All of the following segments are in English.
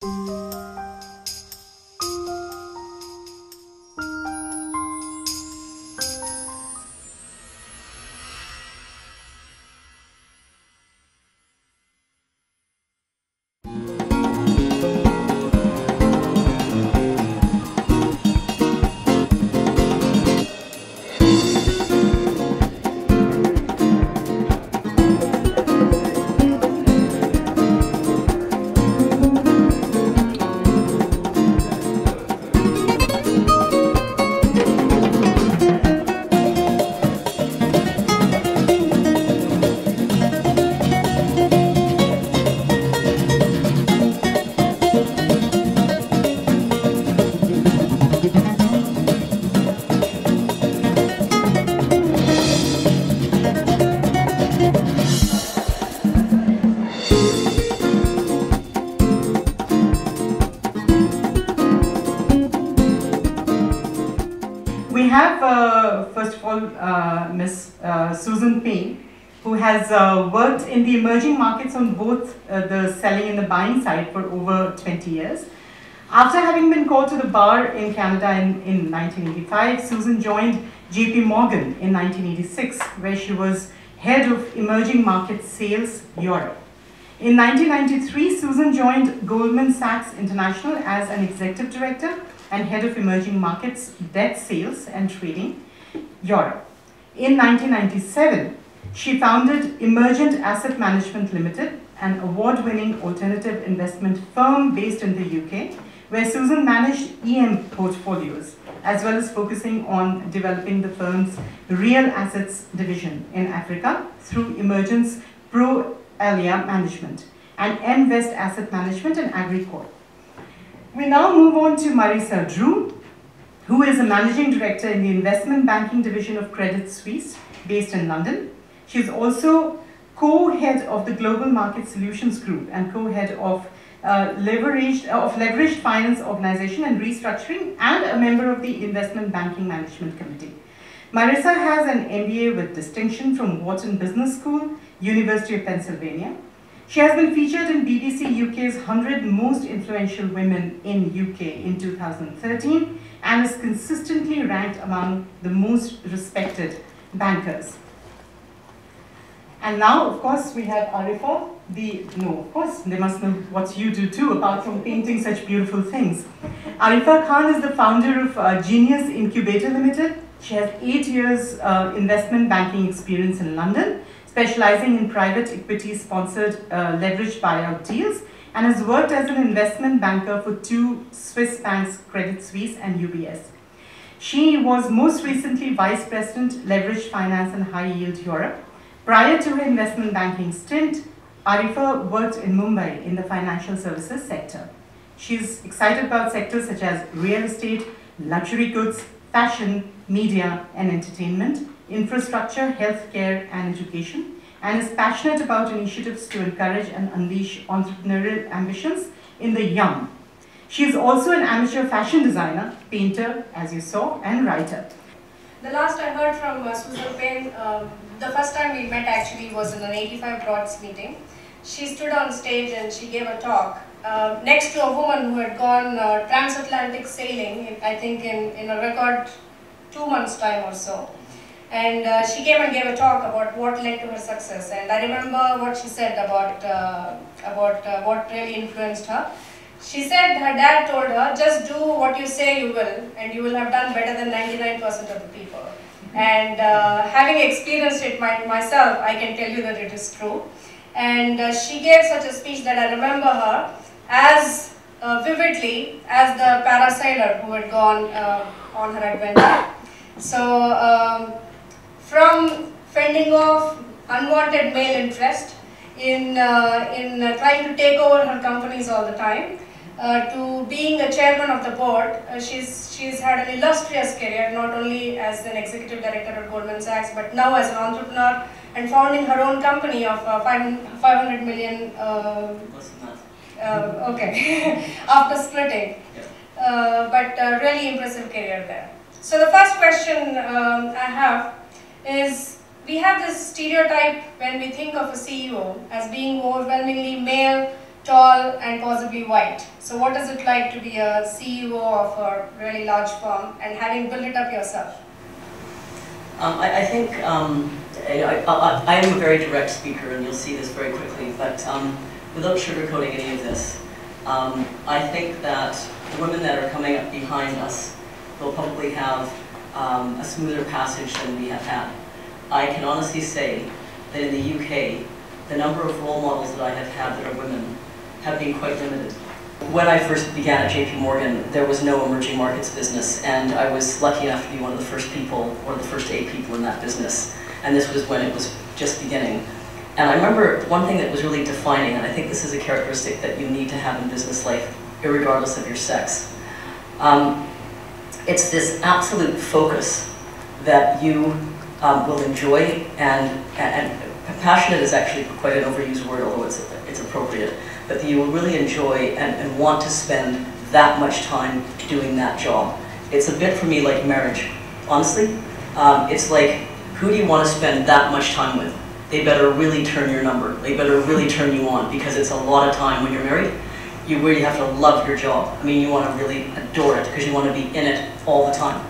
We have, first of all, Ms. Susan Payne, who has worked in the emerging markets on both the selling and the buying side for over 20 years. After having been called to the bar in Canada in 1985, Susan joined JP Morgan in 1986, where she was head of emerging market sales Europe. In 1993, Susan joined Goldman Sachs International as an executive director and head of emerging markets debt sales and trading Europe. In 1997, she founded Emergent Asset Management Limited, an award-winning alternative investment firm based in the UK, where Susan managed EM portfolios, as well as focusing on developing the firm's real assets division in Africa through Emergence Pro Alia Management and Invest Asset Management and AgriCorp. We now move on to Marisa Drew, who is a managing director in the investment banking division of Credit Suisse, based in London. She is also co-head of the Global Market Solutions Group and co-head of leveraged finance organization and restructuring, and a member of the Investment Banking Management Committee. Marisa has an MBA with distinction from Wharton Business School, University of Pennsylvania. She has been featured in BBC UK's 100 Most Influential Women in UK in 2013 and is consistently ranked among the most respected bankers. And now, of course, we have Arifa. Of course, they must know what you do too, apart from painting such beautiful things. Arifa Khan is the founder of Genius Incubator Limited. She has 8 years investment banking experience in London, specializing in private equity-sponsored leveraged buyout deals, and has worked as an investment banker for 2 Swiss banks, Credit Suisse and UBS. She was most recently Vice President, Leveraged Finance and High Yield Europe. Prior to her investment banking stint, Arifa worked in Mumbai in the financial services sector. She's excited about sectors such as real estate, luxury goods, fashion, media and entertainment, infrastructure, healthcare and education, and is passionate about initiatives to encourage and unleash entrepreneurial ambitions in the young. She is also an amateur fashion designer, painter, as you saw, and writer. The last I heard from Susan Payne, the first time we met actually was in an 85 Broads meeting. She stood on stage and she gave a talk next to a woman who had gone transatlantic sailing, I think in a record 2 months' time or so. And she came and gave a talk about what led to her success. And I remember what she said about what really influenced her. She said her dad told her, just do what you say you will, and you will have done better than 99% of the people. And having experienced it myself, I can tell you that it is true. And she gave such a speech that I remember her as vividly as the parasailer who had gone on her adventure. So from fending off unwanted male interest in trying to take over her companies all the time, to being a chairman of the board, she's had an illustrious career, not only as an executive director at Goldman Sachs, but now as an entrepreneur and founding her own company of 500 million, okay, after splitting. But really impressive career there. So the first question I have is, we have this stereotype when we think of a CEO as being overwhelmingly male, tall, and possibly white. So what is it like to be a CEO of a really large firm and having built it up yourself? I think I am a very direct speaker, and you'll see this very quickly, but without sugarcoating any of this, I think that the women that are coming up behind us will probably have a smoother passage than we have had. I can honestly say that in the UK, the number of role models that I have had that are women have been quite limited. When I first began at JP Morgan, there was no emerging markets business, and I was lucky enough to be one of the first people, or the first 8 people in that business. And this was when it was just beginning. And I remember one thing that was really defining, and I think this is a characteristic that you need to have in business life, irregardless of your sex. It's this absolute focus that you will enjoy, and passionate is actually quite an overused word, although it's appropriate, but that you will really enjoy and want to spend that much time doing that job. It's a bit for me like marriage, honestly. It's like, who do you want to spend that much time with? They better really turn your number. They better really turn you on, because it's a lot of time when you're married. You really have to love your job. I mean, you want to really adore it, because you want to be in it all the time.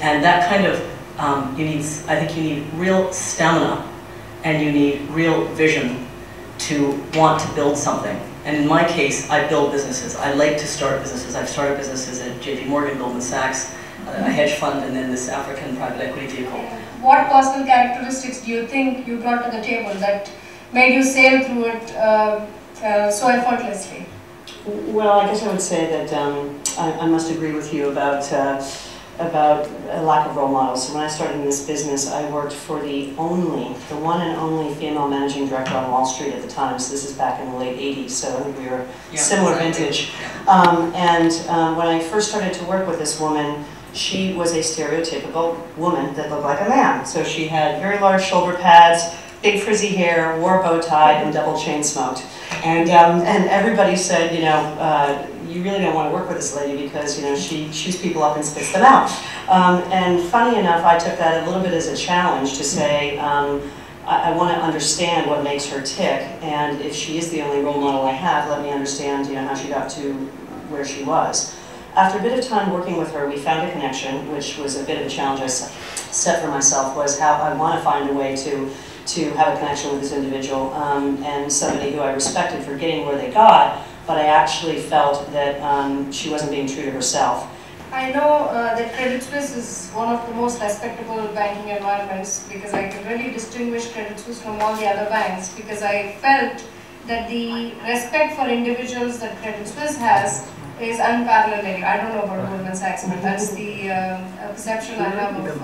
And that kind of, I think you need real stamina, and you need real vision to want to build something. And in my case, I build businesses. I like to start businesses. I've started businesses at JP Morgan, Goldman Sachs, a hedge fund, and then this African private equity vehicle. What personal characteristics do you think you brought to the table that made you sail through it so effortlessly? Well, I guess I would say that I must agree with you about a lack of role models. So when I started in this business, I worked for the one and only female managing director on Wall Street at the time. So this is back in the late 80s, so I think we were similar vintage. When I first started to work with this woman, she was a stereotypical woman that looked like a man. So she had very large shoulder pads, big frizzy hair, wore a bow tie, and double chain smoked. And everybody said, you really don't want to work with this lady because, she chews people up and spits them out. And funny enough, I took that a little bit as a challenge to say, I want to understand what makes her tick, and if she is the only role model I have, let me understand, how she got to where she was. After a bit of time working with her, we found a connection, which was a bit of a challenge I set for myself, was how I want to find a way to have a connection with this individual, and somebody who I respected for getting where they got, but I actually felt that she wasn't being true to herself. I know that Credit Suisse is one of the most respectable banking environments, because I can really distinguish Credit Suisse from all the other banks, because I felt that the respect for individuals that Credit Suisse has is unparalleled. I don't know about Goldman Sachs, but that's the perception I have of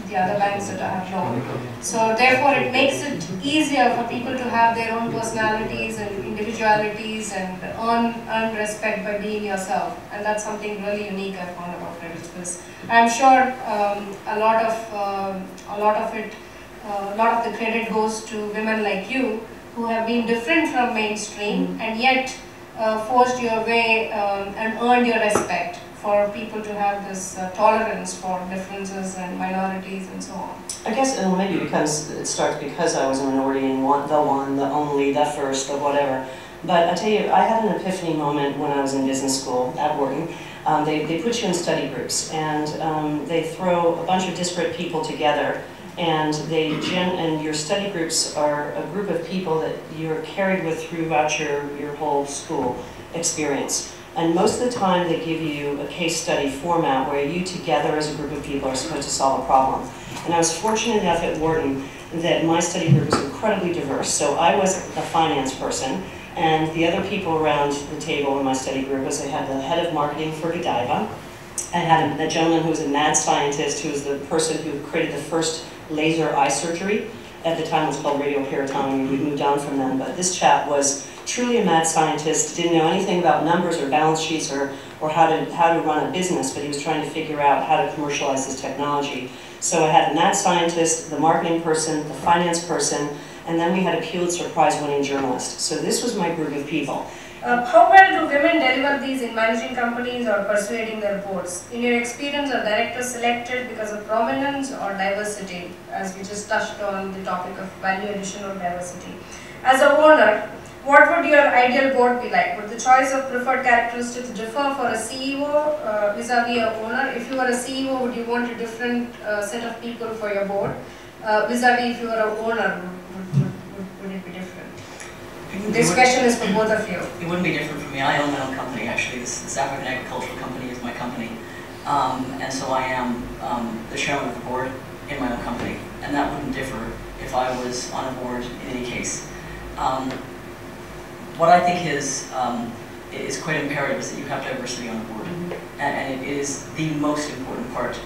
the other banks that I have known. So therefore it makes it easier for people to have their own personalities and individualities and earn respect by being yourself. And that's something really unique I found about Credit Suisse. I'm sure a lot of the credit goes to women like you who have been different from mainstream and yet forced your way and earned your respect for people to have this tolerance for differences and minorities and so on. I guess maybe because it starts because I was a minority and the only, the first, the whatever. But I tell you, I had an epiphany moment when I was in business school at Wharton. They put you in study groups, and they throw a bunch of disparate people together, and your study groups are a group of people that you're carried with throughout your whole school experience. And most of the time they give you a case study format where you together as a group of people are supposed to solve a problem. And I was fortunate enough at Wharton that my study group was incredibly diverse. So I was a finance person, and the other people around the table in my study group was I had the head of marketing for Godiva. I had a gentleman who was a mad scientist, who was the person who created the first laser eye surgery. At the time it was called radioperitomy. We moved on from them, but this chap was truly a mad scientist, didn't know anything about numbers or balance sheets or how to run a business, but he was trying to figure out how to commercialize this technology. So I had the mad scientist, the marketing person, the finance person, and then we had a Pulitzer Prize winning journalist. So this was my group of people. How well do women deliver these in managing companies or persuading their boards? In your experience, are directors selected because of prominence or diversity, as we just touched on the topic of value addition or diversity? As a owner, what would your ideal board be like? Would the choice of preferred characteristics differ for a CEO vis-a-vis a owner? If you were a CEO, would you want a different set of people for your board? Vis-a-vis if you were an owner, would it be different? This question is for both of you. It wouldn't be different for me. I own my own company, actually. This African Agricultural Company is my company. And so I am the chairman of the board in my own company. And that wouldn't differ if I was on a board in any case. What I think is quite imperative is that you have diversity on the board. And it is the most important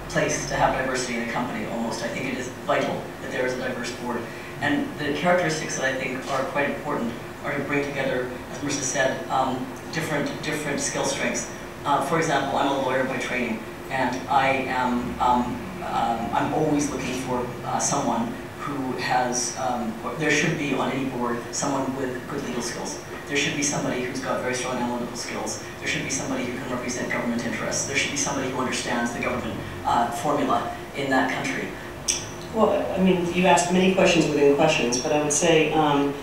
place to have diversity in a company, almost. I think it is vital that there is a diverse board. And the characteristics that I think are quite important are to bring together, as Marisa said, different skill strengths. For example, I'm a lawyer by training, and I'm always looking for someone who has, there should be on any board someone with good legal skills. There should be somebody who's got very strong analytical skills. There should be somebody who can represent government interests. There should be somebody who understands the government formula in that country. Well, I mean, you asked many questions within questions, but I would say on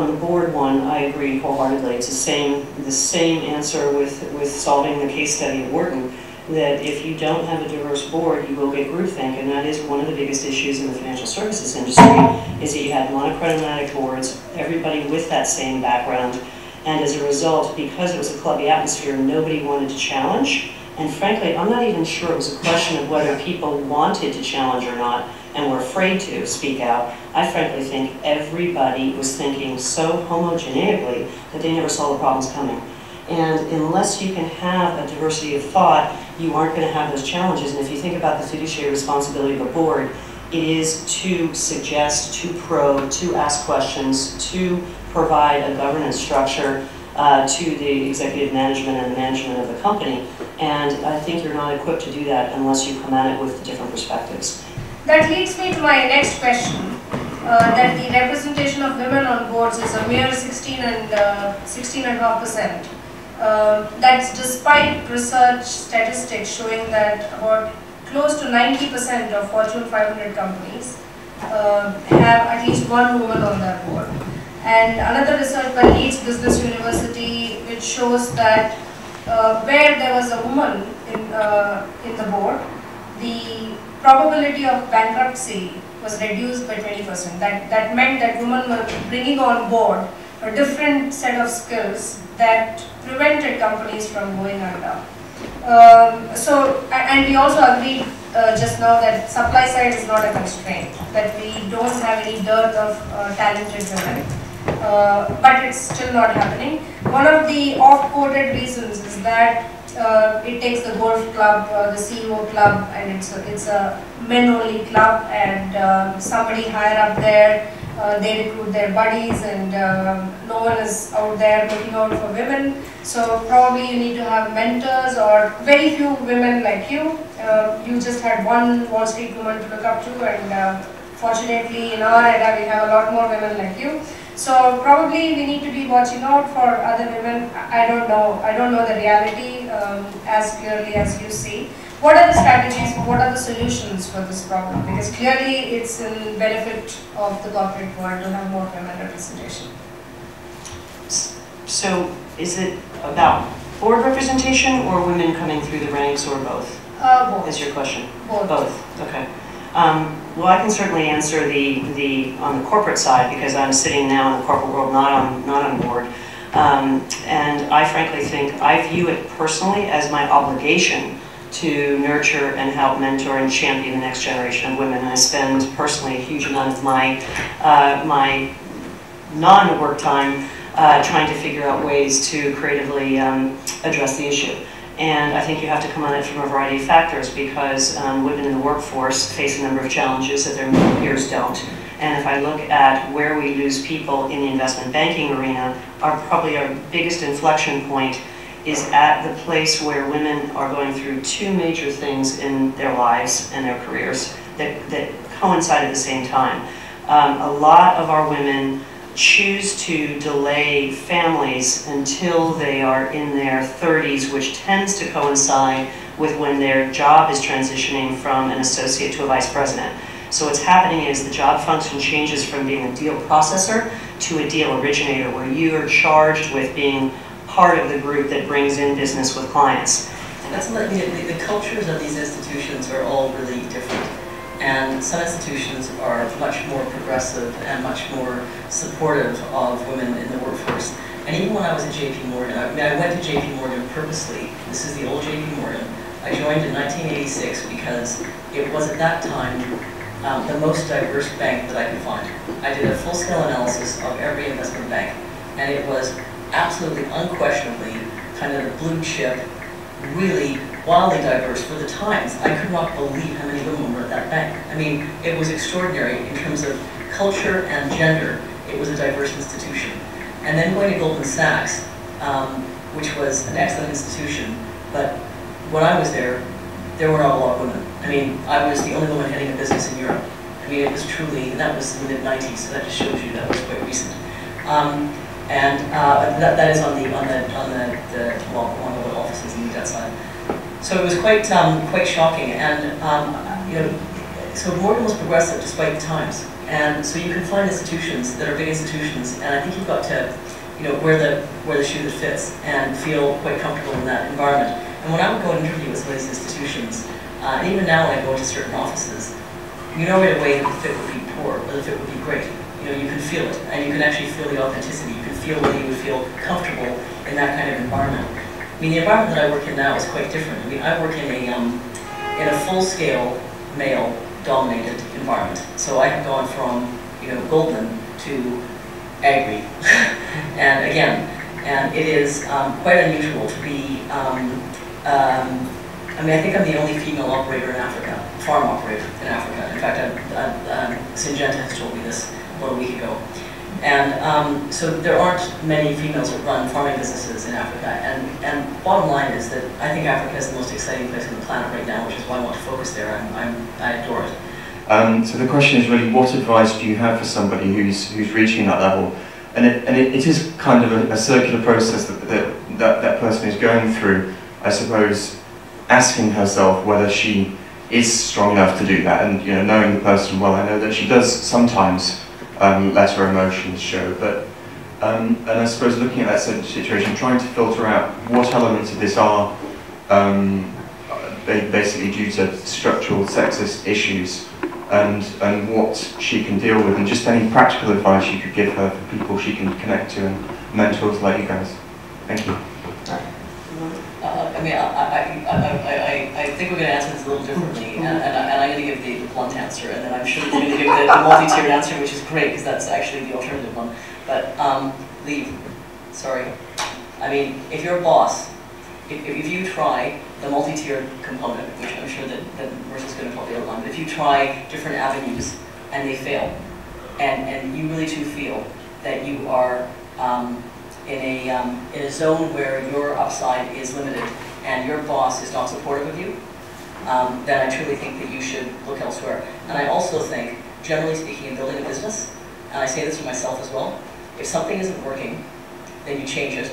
the board one, I agree wholeheartedly. It's the same answer with solving the case study at Wharton, that if you don't have a diverse board, you will get groupthink, and that is one of the biggest issues in the financial services industry, is that you have monochromatic boards, everybody with that same background, and as a result, because it was a clubby atmosphere, nobody wanted to challenge, and frankly, I'm not even sure it was a question of whether people wanted to challenge or not, and were afraid to speak out. I frankly think everybody was thinking so homogeneically that they never saw the problems coming. And unless you can have a diversity of thought, you aren't going to have those challenges. And if you think about the fiduciary responsibility of a board, it is to suggest, to probe, to ask questions, to provide a governance structure to the executive management and the management of the company. And I think you're not equipped to do that unless you come at it with different perspectives. That leads me to my next question, that the representation of women on boards is a mere 16.5%. That's despite research statistics showing that about close to 90% of Fortune 500 companies have at least one woman on their board. And another research by Leeds Business University, which shows that where there was a woman in the board, the probability of bankruptcy was reduced by 20%. That meant that women were bringing on board a different set of skills that prevented companies from going under. And we also agreed just now that supply side is not a constraint, that we don't have any dearth of talented women, but it's still not happening. One of the oft-quoted reasons is that it takes the golf club, the CEO club, and it's a men-only club, and somebody higher up there, they recruit their buddies, and no one is out there looking out for women. So probably you need to have mentors, or very few women like you. You just had one Wall Street woman to look up to, and fortunately in our era we have a lot more women like you. So probably we need to be watching out for other women. I don't know the reality as clearly as you see. What are the strategies, what are the solutions for this problem? Because clearly it's in benefit of the corporate world to have more women representation. So is it about board representation or women coming through the ranks, or both? Both. Is your question? Both. Okay. Well, I can certainly answer on the corporate side, because I'm sitting now in the corporate world, not on board. And I frankly think, I view it personally as my obligation to nurture and help mentor and champion the next generation of women. I spend personally a huge amount of my non-work time trying to figure out ways to creatively address the issue. And I think you have to come at it from a variety of factors, because women in the workforce face a number of challenges that their male peers don't. And if I look at where we lose people in the investment banking arena, probably our biggest inflection point is at the place where women are going through two major things in their lives and their careers that coincide at the same time. A lot of our women choose to delay families until they are in their 30s, which tends to coincide with when their job is transitioning from an associate to a vice president. So what's happening is the job function changes from being a deal processor to a deal originator where you are charged with being part of the group that brings in business with clients. And that's what the cultures of these institutions are all really different. And some institutions are much more progressive and much more supportive of women in the workforce. And even when I was at JP Morgan, I went to JP Morgan purposely. This is the old JP Morgan. I joined in 1986 because it was at that time the most diverse bank that I could find. I did a full-scale analysis of every investment bank, and it was absolutely, unquestionably, kind of blue chip, really wildly diverse for the times. I could not believe how many women were at that bank. I mean, it was extraordinary in terms of culture and gender. It was a diverse institution. And then going to Goldman Sachs, which was an excellent institution, but when I was there were not a lot of women. I mean, I was the only woman heading a business in Europe. I mean, it was truly, and that was in the mid-90s, so that just shows you that was quite recent. That is on the one of the offices in the debt side. So it was quite shocking, and you know, so Morgan was progressive despite the times, and so you can find institutions that are big institutions, and I think you've got to, you know, wear the shoe that fits and feel quite comfortable in that environment. And when I would go and interview with some of these institutions, even now when I go into certain offices, you know right away that the fit would be poor or the fit would be great. You know, you can feel it, and you can actually feel the authenticity. You can feel whether you would feel comfortable in that kind of environment. I mean, the environment that I work in now is quite different. I mean, I work in a full-scale male-dominated environment. So I have gone from, you know, Goldman to Agri, and again, and it is quite unusual to be. I mean, I think I'm the only female operator in Africa, farm operator in Africa. In fact, Sangeeta has told me this about a week ago. And so there aren't many females that run farming businesses in Africa. And bottom line is that I think Africa is the most exciting place on the planet right now, which is why I want to focus there. I adore it. So the question is really, what advice do you have for somebody who's reaching that level? And it is kind of a circular process that person is going through, I suppose, asking herself whether she is strong enough to do that. And, you know, knowing the person well, I know that she does sometimes let her emotions show, but and I suppose looking at that situation, trying to filter out what elements of this are basically due to structural sexist issues, and what she can deal with, and just any practical advice you could give her for people she can connect to and mentors like you guys. Thank you. I mean, I think we're going to answer this a little differently, and I'm going to give the blunt answer, and then I'm sure you're going to give the multi-tiered answer, which is great, because that's actually the alternative one. But leave. Sorry. I mean, if you're a boss, if you try the multi-tiered component, which I'm sure that Marisa's going to probably outline, but if you try different avenues and they fail, and you really do feel that you are in a zone where your upside is limited and your boss is not supportive of you, then I truly think that you should look elsewhere. And I also think, generally speaking, in building a business, and I say this to myself as well, if something isn't working, then you change it,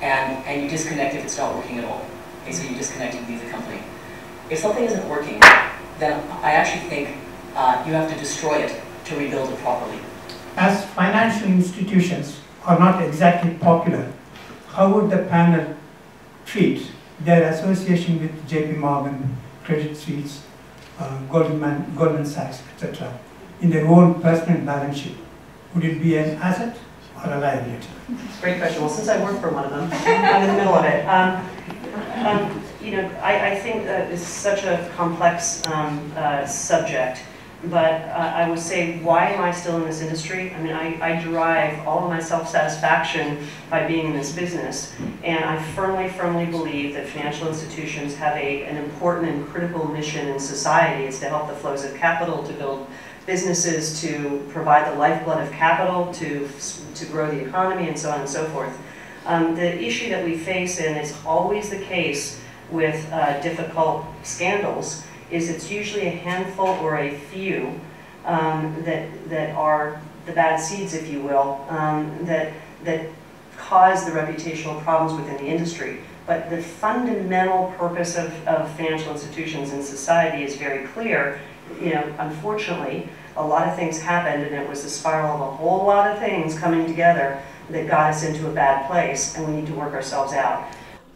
and you disconnect if it's not working at all. Okay, so you disconnect and leave the company. If something isn't working, then I actually think you have to destroy it to rebuild it properly. As financial institutions are not exactly popular, how would the panel treat their association with JP Morgan, Credit Suisse, Goldman Sachs, etc. in their own personal balance sheet? Would it be an asset or a liability? Great question. Well, since I work for one of them, I'm in the middle of it. You know, I think that it's such a complex subject. But I would say, why am I still in this industry? I mean, I derive all of my self-satisfaction by being in this business. And I firmly believe that financial institutions have an important and critical mission in society. It's to help the flows of capital, to build businesses, to provide the lifeblood of capital, to grow the economy, and so on and so forth. The issue that we face, and it's always the case with difficult scandals, is it's usually a handful or a few that are the bad seeds, if you will, that cause the reputational problems within the industry. But the fundamental purpose of financial institutions in society is very clear. You know, unfortunately, a lot of things happened, and it was the spiral of a whole lot of things coming together that got us into a bad place, and we need to work ourselves out.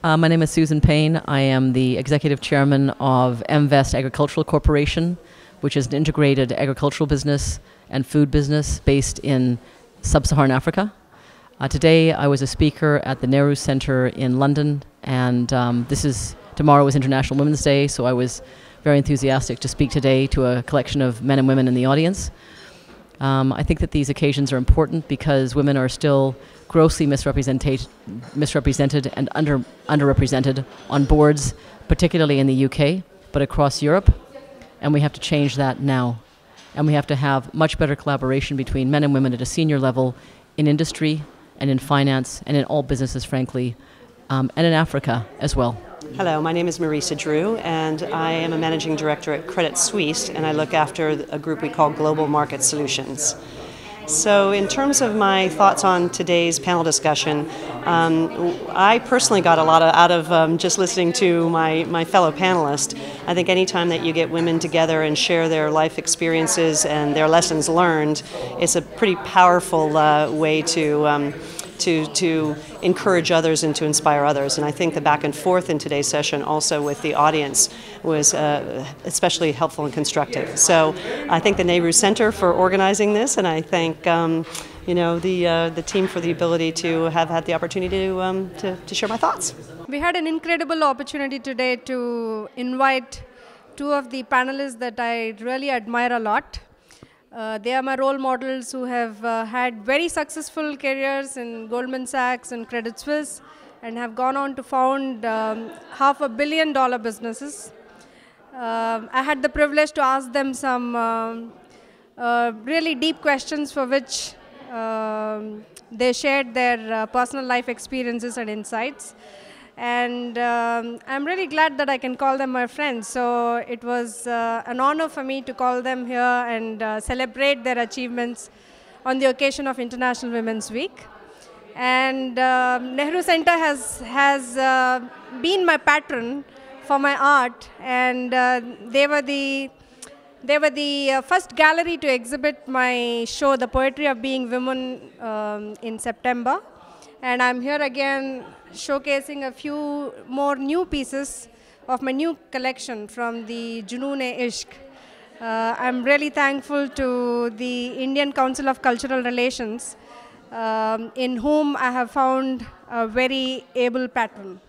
My name is Susan Payne. I am the Executive Chairman of MVest Agricultural Corporation, which is an integrated agricultural business and food business based in sub-Saharan Africa. Today I was a speaker at the Nehru Center in London, and tomorrow is International Women's Day, so I was very enthusiastic to speak today to a collection of men and women in the audience. I think that these occasions are important because women are still grossly misrepresented and underrepresented on boards, particularly in the UK, but across Europe. And we have to change that now. And we have to have much better collaboration between men and women at a senior level in industry and in finance and in all businesses, frankly, and in Africa as well. Hello, my name is Marisa Drew, and I am a managing director at Credit Suisse, and I look after a group we call Global Market Solutions. So in terms of my thoughts on today's panel discussion, I personally got a lot out of just listening to my fellow panelists. I think anytime that you get women together and share their life experiences and their lessons learned, it's a pretty powerful way to encourage others and to inspire others. And I think the back and forth in today's session also with the audience was especially helpful and constructive. So I thank the Nehru Center for organizing this, and I thank the team for the ability to have had the opportunity to share my thoughts. We had an incredible opportunity today to invite two of the panelists that I really admire a lot. They are my role models who have had very successful careers in Goldman Sachs and Credit Suisse and have gone on to found $500 million businesses. I had the privilege to ask them some really deep questions for which they shared their personal life experiences and insights. And I'm really glad that I can call them my friends. So it was an honor for me to call them here and celebrate their achievements on the occasion of International Women's Week. And Nehru Center has been my patron for my art, and they were the first gallery to exhibit my show, The Poetry of Being Women, in September. And I'm here again showcasing a few more new pieces of my new collection from the Junoon-e-Ishq. I'm really thankful to the Indian Council of Cultural Relations, in whom I have found a very able patron.